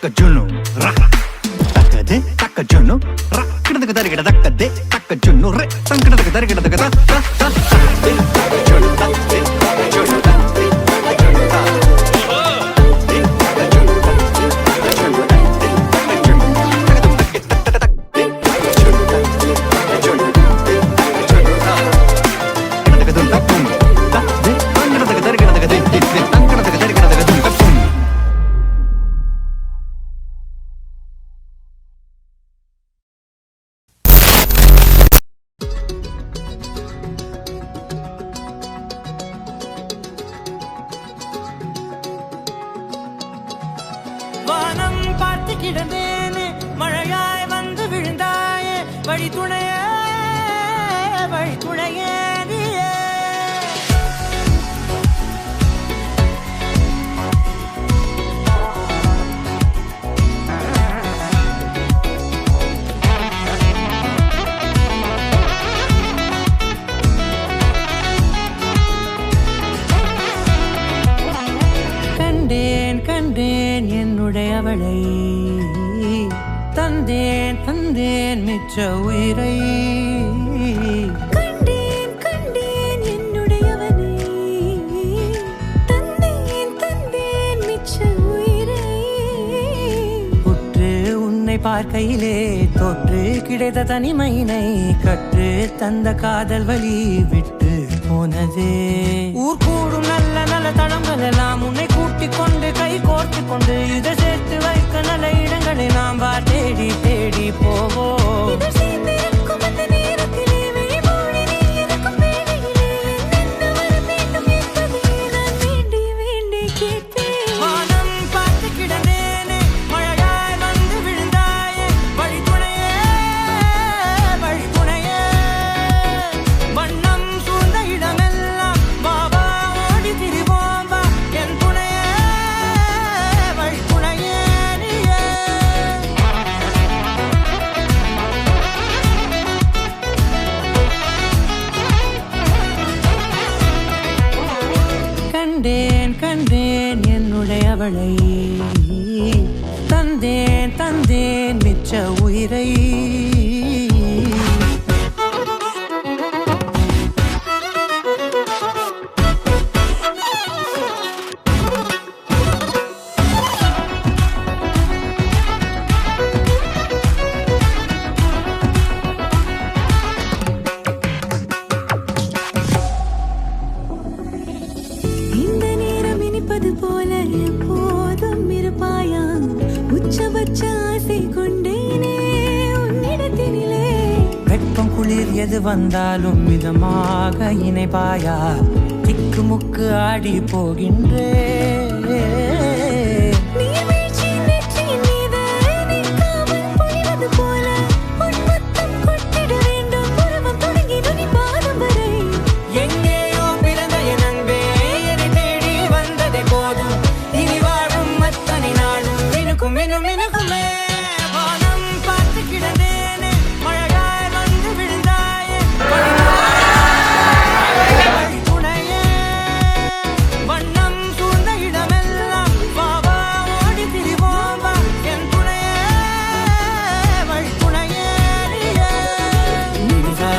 taka junu ra takade taka junu ra kidada kadari kidada takade taka junu re tan kidada kadari kidada kada ta ta taka junu takade junu takade junu வானம் பார்த்து கிடந்தேனே மழையாய் வந்து விழுந்தாயே வழி துணையே நீயே கண்டேன் கண்டேன் என்னுடையவளை தந்தேன் தந்தேன் மிச்ச உயிரை கண்டேன் கண்டேன் என்னுடையவனை தந்தேன் தந்தேன் மிச்ச உயிரை உற்று உன்னை பார்க்கையிலே தொற்று கிடைத்த தனிமையினை கற்று தந்த காதல் வழி விட்டு போனதே ஊர் கூடும் நல்ல நல்ல தளங்கள் எல்லாம் உன்னை கூட்டிக் கொண்டு கை கோர்த்து கொண்டு இதை சேர்த்து வைக்க நல்ல இடங்களை நாம் வா தேடி தேடி போவோம் இதழ் சேர்ந்திருக்கும் அந்த நேரத்திலே விழிமூடி நீ இருக்கும் வேளையிலே என்னென்ன வர வேண்டும் என்பதை நான் வேண்டி வேண்டி கேட்பேன் வானம் பார்த்து கிடந்தேனே மழையாய் வந்து விழுந்தாயே வழி துணையே வண்ணம் சூழ்ந்த இடமெல்லாம் பாபா ஓடி திரிவோம் வா என் துணையே வழி துணையே நீயே கண்டேன் கண்டேன் என்னுடையவளை தந்தேன் தந்தேன் மிச்ச உயிரை இந்த நேரம் இனிப்பது போல எப்போதும் இருப்பாயா உச்சபட்ச ஆசை கொண்டேனே உன்னிடத்தினிலே வெப்பம் குளிர் எது வந்தாலும் மிதமாக இணைப்பாயா திக்கு முக்கு ஆடி போகின்றே நீர்வீழ்ச்சி நெற்றியின் மீது நிற்காமல் பொழிவது போல உன் முத்தம் கொட்டிட வேண்டும் உருவம் தொடங்கி நுனி பாதம் வரை எங்கேயோ பிறந்த என் அன்பே என்னை தேடி வந்ததே போதும் இனி வாழும் அத்தனை நாளும் மினுக்கும் மினுக்குமே வானம் பார்த்து கிடந்தேனே மழையாய் வந்து விழுந்தாயே வழி துணையே வண்ணம் சூழ்ந்த இடமெல்லாம் பாபா ஓடி திரிவோம் வா என் துணையே வழி துணையே நீயே நினிசா